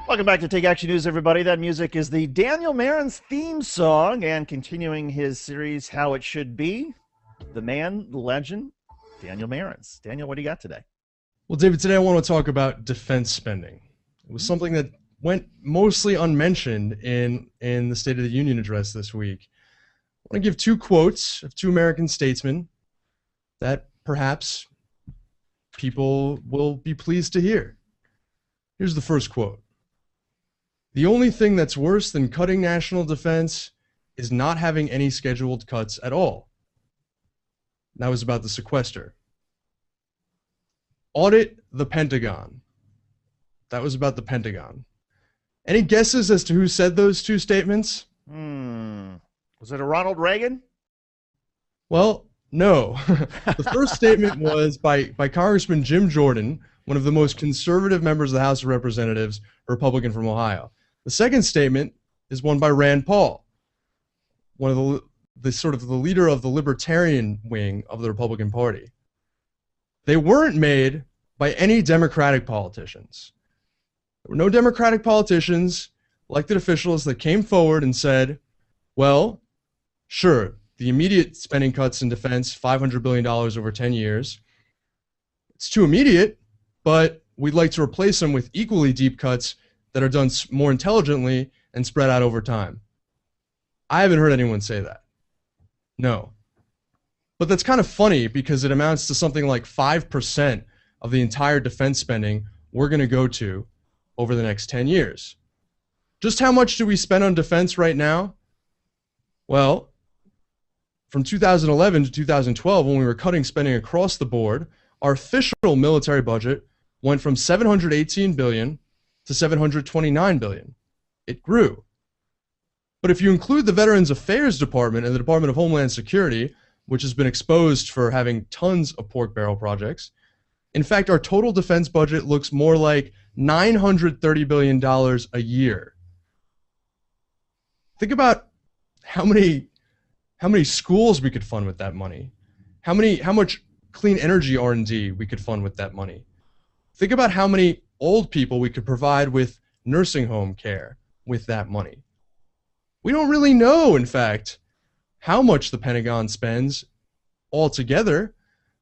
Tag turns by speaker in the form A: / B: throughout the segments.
A: Welcome back to Take Action News, everybody. That music is the Daniel Marin's theme song, and continuing his series, How It Should Be, the man, the legend, Daniel Marins. Daniel, what do you got today?
B: Well, David, today I want to talk about defense spending. It was something that went mostly unmentioned in the State of the Union address this week. I want to give two quotes of two American statesmen that perhaps people will be pleased to hear. Here's the first quote. "The only thing that's worse than cutting national defense is not having any scheduled cuts at all." That was about the sequester. "Audit the Pentagon." That was about the Pentagon. Any guesses as to who said those two statements?
A: Was it a Ronald Reagan?
B: Well, no. The first statement was by Congressman Jim Jordan, one of the most conservative members of the House of Representatives, a Republican from Ohio. The second statement is one by Rand Paul, one of the leader of the libertarian wing of the Republican Party. They weren't made by any Democratic politicians. There were no Democratic politicians, elected officials, that came forward and said, well, sure, the immediate spending cuts in defense, $500 billion over 10 years, it's too immediate, but we'd like to replace them with equally deep cuts that are done more intelligently and spread out over time. I haven't heard anyone say that. No. But that's kind of funny because it amounts to something like 5% of the entire defense spending we're going to go to over the next 10 years. Just how much do we spend on defense right now? Well, from 2011 to 2012, when we were cutting spending across the board, our official military budget went from $718 billion to $729 billion. It grew. But if you include the Veterans Affairs Department and the Department of Homeland Security, which has been exposed for having tons of pork barrel projects, in fact, our total defense budget looks more like $930 billion a year. Think about how many schools we could fund with that money. How much clean energy R&D we could fund with that money. Think about how many old people we could provide with nursing home care with that money. We don't really know, in fact, how much the Pentagon spends altogether,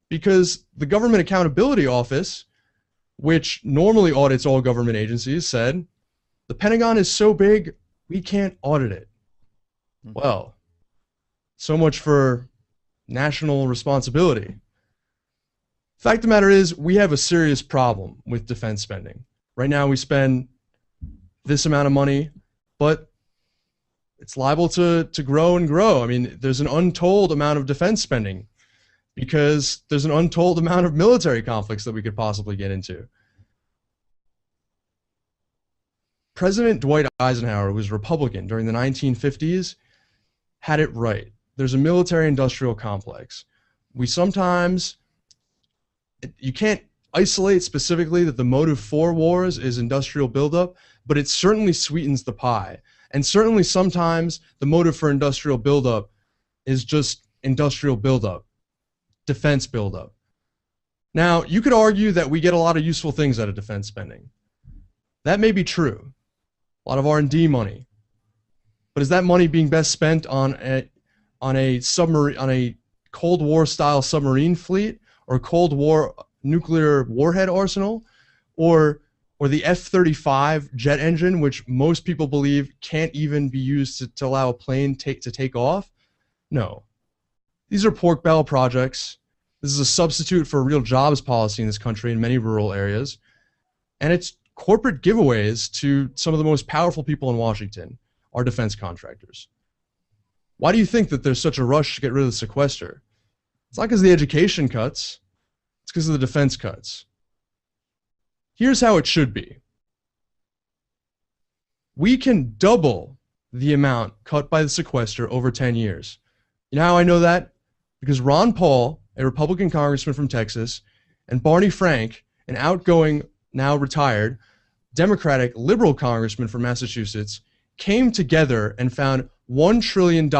B: because the Government Accountability Office, which normally audits all government agencies, said, the Pentagon is so big, we can't audit it. Well, so much for national responsibility. Fact of the matter is, we have a serious problem with defense spending. Right now, we spend this amount of money, but it's liable to grow and grow. I mean, there's an untold amount of defense spending because there's an untold amount of military conflicts that we could possibly get into. President Dwight Eisenhower, who was Republican during the 1950s, had it right. There's a military-industrial complex. You can't isolate specifically that the motive for wars is industrial buildup, but it certainly sweetens the pie. And certainly sometimes the motive for industrial buildup is just industrial buildup, defense buildup. Now, you could argue that we get a lot of useful things out of defense spending. That may be true. A lot of R&D money. But is that money being best spent on a Cold War style submarine fleet, or Cold War nuclear warhead arsenal, or the F-35 jet engine, which most people believe can't even be used to allow a plane to take off? No. These are pork barrel projects. This is a substitute for a real jobs policy in this country in many rural areas. And it's corporate giveaways to some of the most powerful people in Washington, our defense contractors. Why do you think that there's such a rush to get rid of the sequester? It's not because of the education cuts. It's because of the defense cuts. Here's how it should be. We can double the amount cut by the sequester over 10 years. You know how I know that? Because Ron Paul, a Republican congressman from Texas, and Barney Frank, an outgoing, now retired, Democratic liberal congressman from Massachusetts, came together and found $1 trillion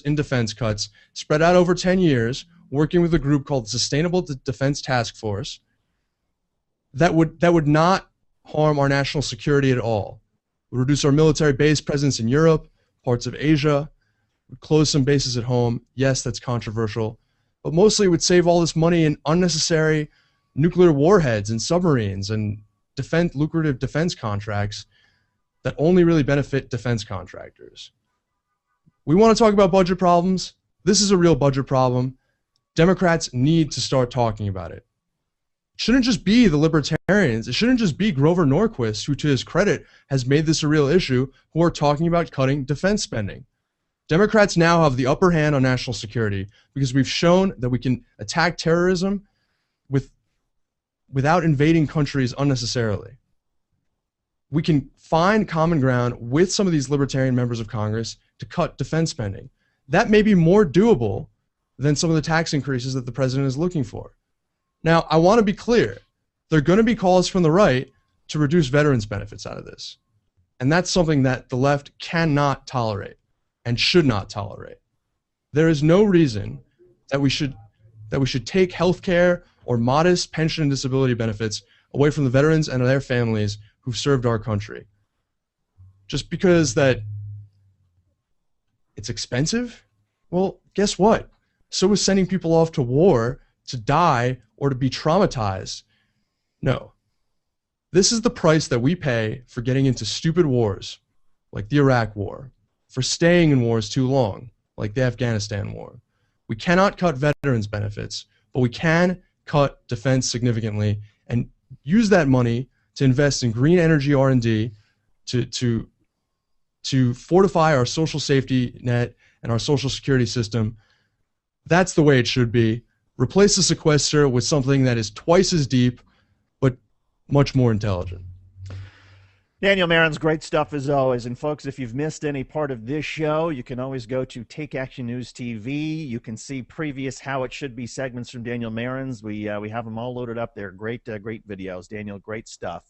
B: in defense cuts spread out over 10 years, working with a group called the Sustainable Defense Task Force, that would not harm our national security at all. would reduce our military base presence in Europe, parts of Asia, would close some bases at home. Yes, that's controversial, but mostly it would save all this money in unnecessary nuclear warheads and submarines and lucrative defense contracts that only really benefit defense contractors. We want to talk about budget problems. This is a real budget problem. Democrats need to start talking about it. It shouldn't just be the libertarians. It shouldn't just be Grover Norquist, who to his credit has made this a real issue, who are talking about cutting defense spending. Democrats now have the upper hand on national security because we've shown that we can attack terrorism without invading countries unnecessarily. We can find common ground with some of these libertarian members of Congress to cut defense spending. That may be more doable than some of the tax increases that the president is looking for. Now, I want to be clear. There are going to be calls from the right to reduce veterans' benefits out of this. And that's something that the left cannot tolerate and should not tolerate. There is no reason that we should take health care or modest pension and disability benefits away from the veterans and their families who've served our country. Just because that it's expensive? Well, guess what? So is sending people off to war to die or to be traumatized. No. This is the price that we pay for getting into stupid wars, like the Iraq War, for staying in wars too long, like the Afghanistan War. We cannot cut veterans' benefits, but we can cut defense significantly and use that money to invest in green energy R&D to fortify our social safety net and our social security system. That's the way it should be. Replace the sequester with something that is twice as deep, but much more intelligent.
A: Daniel Marins, great stuff as always. And folks, if you've missed any part of this show, you can always go to Take Action News TV. You can see previous How It Should Be segments from Daniel Marins. We have them all loaded up there. Great videos. Daniel, great stuff.